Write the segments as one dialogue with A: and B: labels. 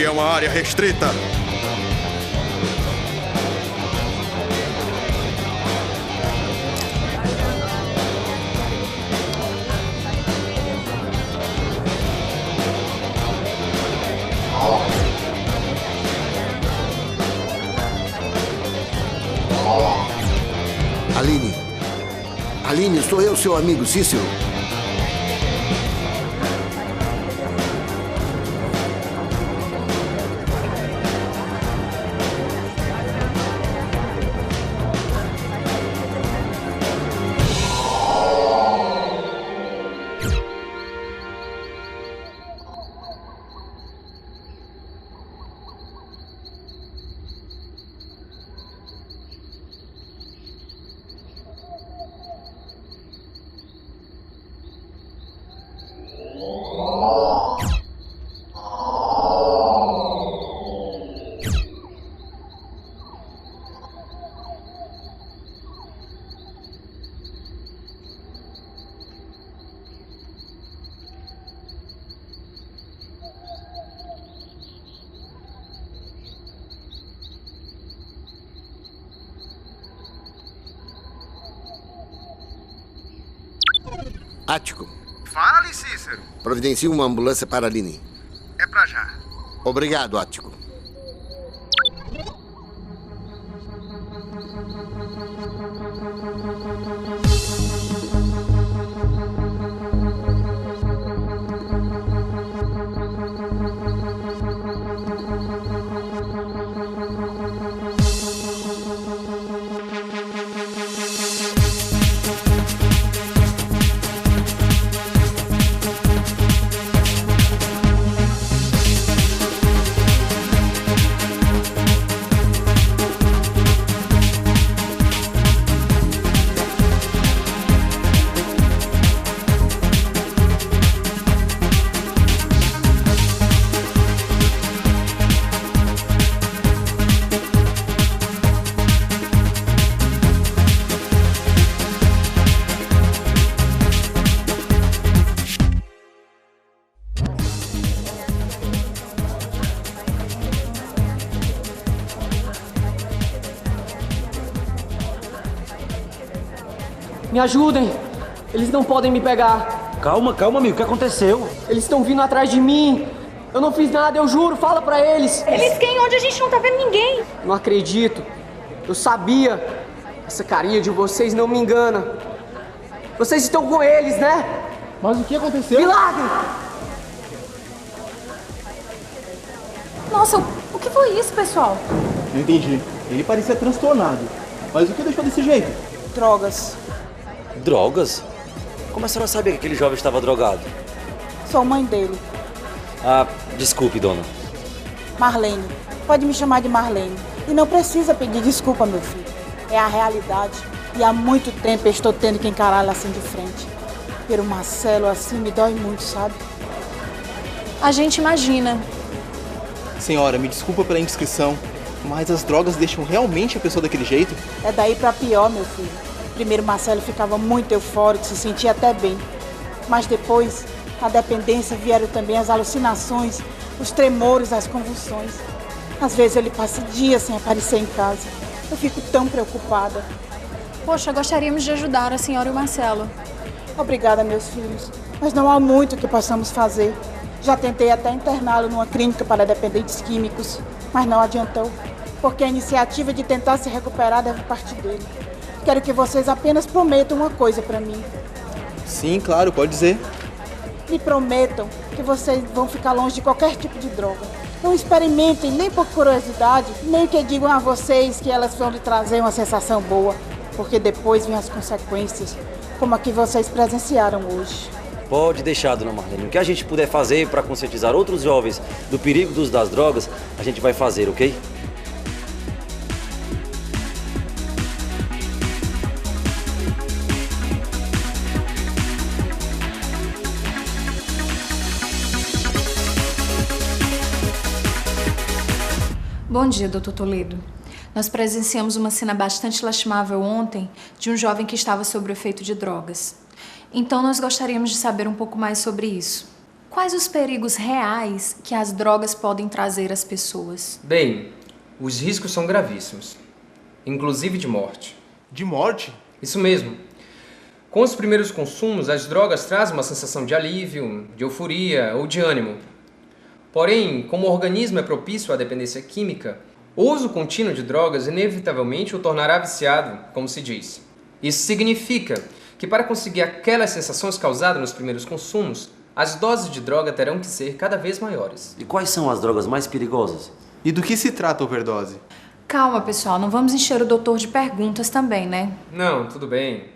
A: é uma área restrita.
B: Aline. Aline, sou eu, seu amigo Cícero. Ático.
C: Fale, Cícero.
B: Providencie uma ambulância para Aline.
C: É pra já.
B: Obrigado, Ático.
D: Me ajudem! Eles não podem me pegar.
E: Calma, amigo. O que aconteceu?
D: Eles estão vindo atrás de mim. Eu não fiz nada, eu juro. Fala pra eles.
F: Eles quem? Onde a gente não tá vendo ninguém?
D: Não acredito. Eu sabia. Essa carinha de vocês não me engana. Vocês estão com eles, né?
G: Mas o que aconteceu?
D: Milagre!
F: Nossa, o que foi isso, pessoal?
G: Não entendi. Ele parecia transtornado. Mas o que deixou desse jeito?
H: Drogas.
E: Drogas? Como a senhora sabia que aquele jovem estava drogado?
H: Sou mãe dele.
E: Ah, desculpe, dona.
H: Marlene. Pode me chamar de Marlene. E não precisa pedir desculpa, meu filho. É a realidade. E há muito tempo eu estou tendo que encará-la assim de frente. Ver o Marcelo assim me dói muito, sabe?
F: A gente imagina.
G: Senhora, me desculpa pela indiscrição, mas as drogas deixam realmente a pessoa daquele jeito?
H: É daí pra pior, meu filho. Primeiro Marcelo ficava muito eufórico, se sentia até bem. Mas depois, a dependência vieram também as alucinações, os tremores, as convulsões. Às vezes ele passa dias sem aparecer em casa. Eu fico tão preocupada.
F: Poxa, gostaríamos de ajudar a senhora e o Marcelo.
H: Obrigada, meus filhos. Mas não há muito que possamos fazer. Já tentei até interná-lo numa clínica para dependentes químicos, mas não adiantou. Porque a iniciativa de tentar se recuperar deve partir dele. Quero que vocês apenas prometam uma coisa para mim.
G: Sim, claro, pode dizer.
H: Me prometam que vocês vão ficar longe de qualquer tipo de droga. Não experimentem nem por curiosidade, nem que digam a vocês que elas vão lhe trazer uma sensação boa, porque depois vêm as consequências, como a que vocês presenciaram hoje.
E: Pode deixar, dona Marlene. O que a gente puder fazer para conscientizar outros jovens do perigo do uso das drogas, a gente vai fazer, ok?
F: Bom dia, Dr. Toledo. Nós presenciamos uma cena bastante lastimável ontem de um jovem que estava sob o efeito de drogas. Então, nós gostaríamos de saber um pouco mais sobre isso. quais os perigos reais que as drogas podem trazer às pessoas?
A: Bem, os riscos são gravíssimos, inclusive de morte.
G: De morte?
A: Isso mesmo. Com os primeiros consumos, as drogas trazem uma sensação de alívio, de euforia ou de ânimo. Porém, como o organismo é propício à dependência química, o uso contínuo de drogas inevitavelmente o tornará viciado, como se diz. Isso significa que para conseguir aquelas sensações causadas nos primeiros consumos, as doses de droga terão que ser cada vez maiores.
E: E quais são as drogas mais perigosas?
G: E do que se trata a overdose?
F: Calma, pessoal, não vamos encher o doutor de perguntas também, né?
A: Não, tudo bem.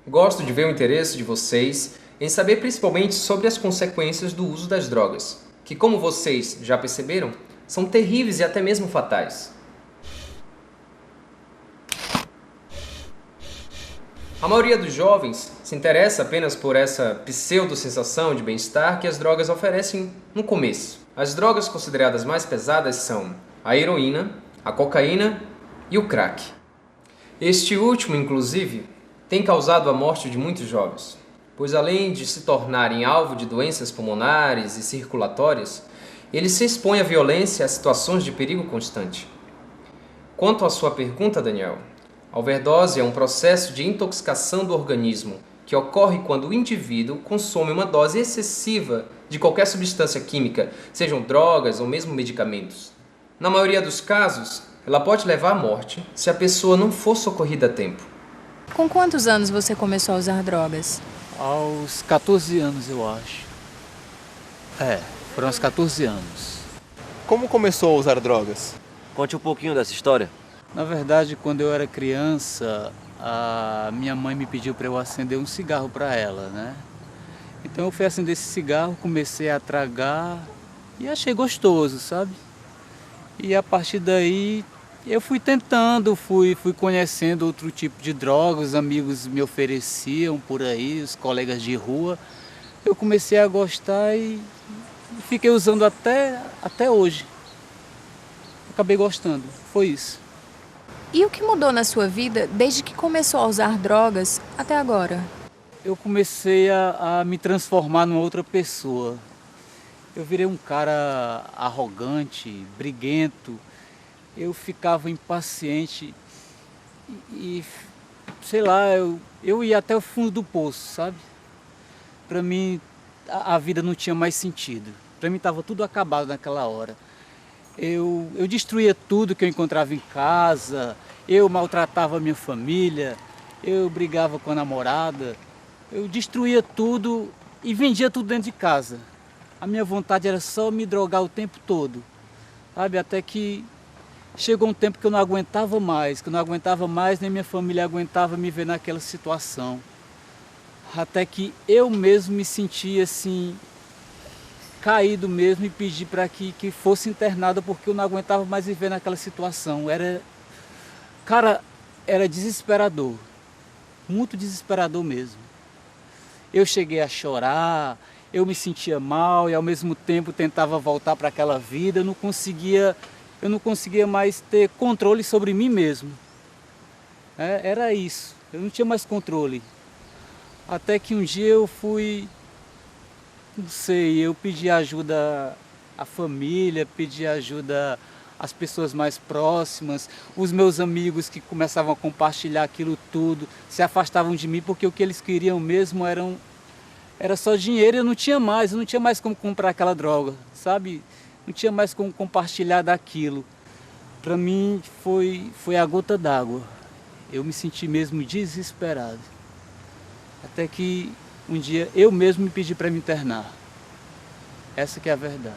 A: Gosto de ver o interesse de vocês em saber principalmente sobre as consequências do uso das drogas, que, como vocês já perceberam, são terríveis e até mesmo fatais. A maioria dos jovens se interessa apenas por essa pseudo-sensação de bem-estar que as drogas oferecem no começo. As drogas consideradas mais pesadas são a heroína, a cocaína e o crack. Este último, inclusive, tem causado a morte de muitos jovens, pois além de se tornarem alvo de doenças pulmonares e circulatórias, eles se expõem à violência e a situações de perigo constante. Quanto à sua pergunta, Daniel, a overdose é um processo de intoxicação do organismo que ocorre quando o indivíduo consome uma dose excessiva de qualquer substância química, sejam drogas ou mesmo medicamentos. Na maioria dos casos, ela pode levar à morte se a pessoa não for socorrida a tempo.
F: Com quantos anos você começou a usar drogas?
I: Aos 14 anos, eu acho. Foram aos 14 anos.
G: Como começou a usar drogas?
E: Conte um pouquinho dessa história.
I: Na verdade, quando eu era criança, a minha mãe me pediu para eu acender um cigarro para ela, né? Então eu fui acender esse cigarro, comecei a tragar e achei gostoso, sabe? E a partir daí eu fui tentando, fui conhecendo outro tipo de drogas, os amigos me ofereciam por aí, os colegas de rua. Eu comecei a gostar e fiquei usando até hoje. Acabei gostando, foi isso.
F: E o que mudou na sua vida desde que começou a usar drogas até agora?
I: Eu comecei a me transformar numa outra pessoa. Eu virei um cara arrogante, briguento. Eu ficava impaciente e sei lá, eu ia até o fundo do poço, sabe? Para mim, a vida não tinha mais sentido. Para mim estava tudo acabado naquela hora. Eu destruía tudo que eu encontrava em casa, eu maltratava a minha família, eu brigava com a namorada, eu destruía tudo e vendia tudo dentro de casa. A minha vontade era só me drogar o tempo todo, sabe? Até que chegou um tempo que eu não aguentava mais, nem minha família aguentava me ver naquela situação. Até que eu mesmo me sentia assim, caído mesmo, e pedi para que fosse internado porque eu não aguentava mais viver naquela situação. Era desesperador, muito desesperador mesmo. Eu cheguei a chorar, eu me sentia mal e ao mesmo tempo tentava voltar para aquela vida. Eu não conseguia mais ter controle sobre mim mesmo. Era isso, eu não tinha mais controle. Até que um dia eu fui, não sei, eu pedi ajuda à família, pedi ajuda às pessoas mais próximas, os meus amigos que começavam a compartilhar aquilo tudo, se afastavam de mim porque o que eles queriam mesmo era só dinheiro. Eu não tinha mais como comprar aquela droga, sabe? Não tinha mais como compartilhar daquilo. Para mim foi a gota d'água. Eu me senti mesmo desesperado. Até que um dia eu mesmo me pedi para me internar. Essa que é a verdade.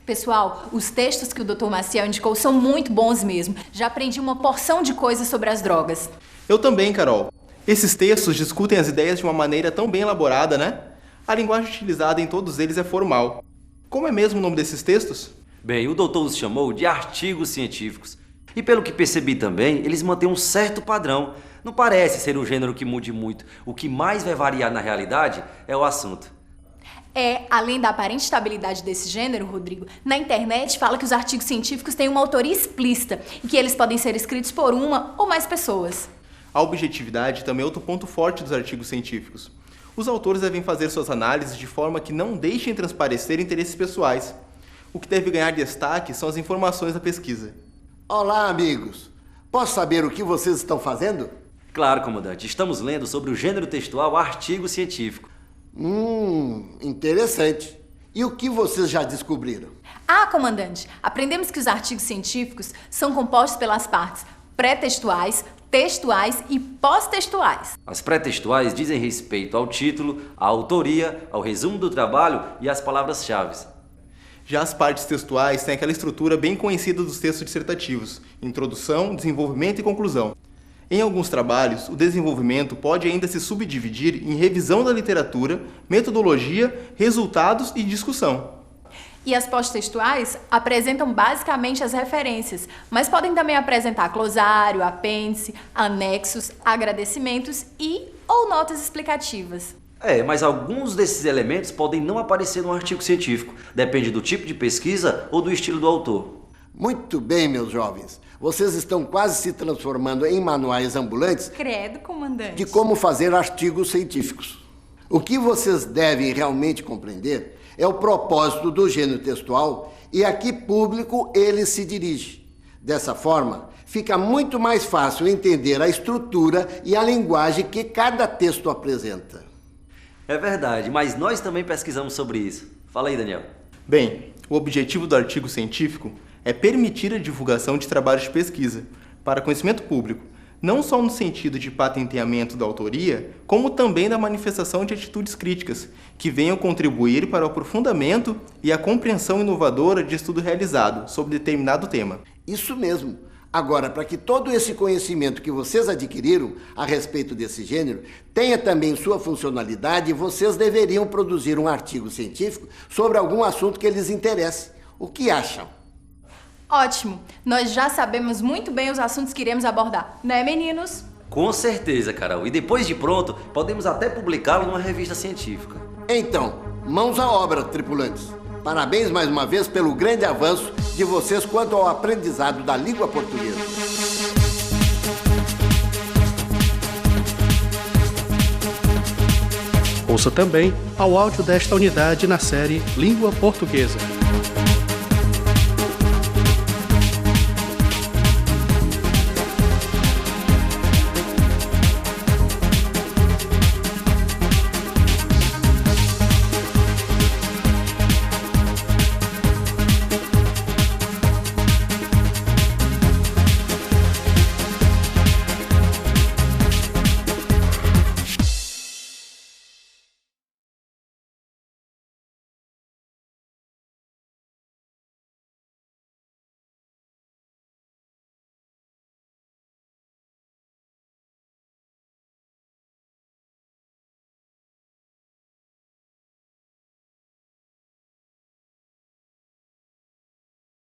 F: Pessoal, os textos que o Dr. Maciel indicou são muito bons mesmo. Já aprendi uma porção de coisas sobre as drogas.
G: Eu também, Carol. Esses textos discutem as ideias de uma maneira tão bem elaborada, né? A linguagem utilizada em todos eles é formal. Como é mesmo o nome desses textos?
E: Bem, o doutor os chamou de artigos científicos. E pelo que percebi também, eles mantêm um certo padrão. Não parece ser um gênero que mude muito. O que mais vai variar na realidade é o assunto.
F: Além da aparente estabilidade desse gênero, Rodrigo, na internet fala que os artigos científicos têm uma autoria explícita e que eles podem ser escritos por uma ou mais pessoas.
G: A objetividade também é outro ponto forte dos artigos científicos. Os autores devem fazer suas análises de forma que não deixem transparecer interesses pessoais. O que deve ganhar destaque são as informações da pesquisa.
B: Olá, amigos. Posso saber o que vocês estão fazendo?
E: Claro, comandante. Estamos lendo sobre o gênero textual artigo científico.
B: Interessante. E o que vocês já descobriram?
F: Ah, comandante, aprendemos que os artigos científicos são compostos pelas partes pré-textuais, textuais e pós-textuais.
E: As pré-textuais dizem respeito ao título, à autoria, ao resumo do trabalho e às palavras-chave.
G: Já as partes textuais têm aquela estrutura bem conhecida dos textos dissertativos: introdução, desenvolvimento e conclusão. Em alguns trabalhos, o desenvolvimento pode ainda se subdividir em revisão da literatura, metodologia, resultados e discussão.
F: E as pós-textuais apresentam basicamente as referências, mas podem também apresentar glossário, apêndice, anexos, agradecimentos ou notas explicativas.
E: Mas alguns desses elementos podem não aparecer no artigo científico. Depende do tipo de pesquisa ou do estilo do autor.
B: Muito bem, meus jovens. Vocês estão quase se transformando em manuais ambulantes
F: Credo, comandante.
B: de como fazer artigos científicos. O que vocês devem realmente compreender é o propósito do gênero textual e a que público ele se dirige. Dessa forma, fica muito mais fácil entender a estrutura e a linguagem que cada texto apresenta.
E: É verdade, mas nós também pesquisamos sobre isso. Fala aí, Daniel.
G: Bem, o objetivo do artigo científico é permitir a divulgação de trabalhos de pesquisa para conhecimento público, não só no sentido de patenteamento da autoria, como também da manifestação de atitudes críticas, que venham contribuir para o aprofundamento e a compreensão inovadora de estudo realizado sobre determinado tema.
B: Isso mesmo. Agora, para que todo esse conhecimento que vocês adquiriram a respeito desse gênero tenha também sua funcionalidade, vocês deveriam produzir um artigo científico sobre algum assunto que lhes interesse. O que acham?
F: Ótimo! Nós já sabemos muito bem os assuntos que iremos abordar, né, meninos?
E: Com certeza, Carol. E depois de pronto, podemos até publicá-lo numa revista científica.
B: Então, mãos à obra, tripulantes. Parabéns mais uma vez pelo grande avanço de vocês quanto ao aprendizado da língua portuguesa.
J: Ouça também ao áudio desta unidade na série Língua Portuguesa.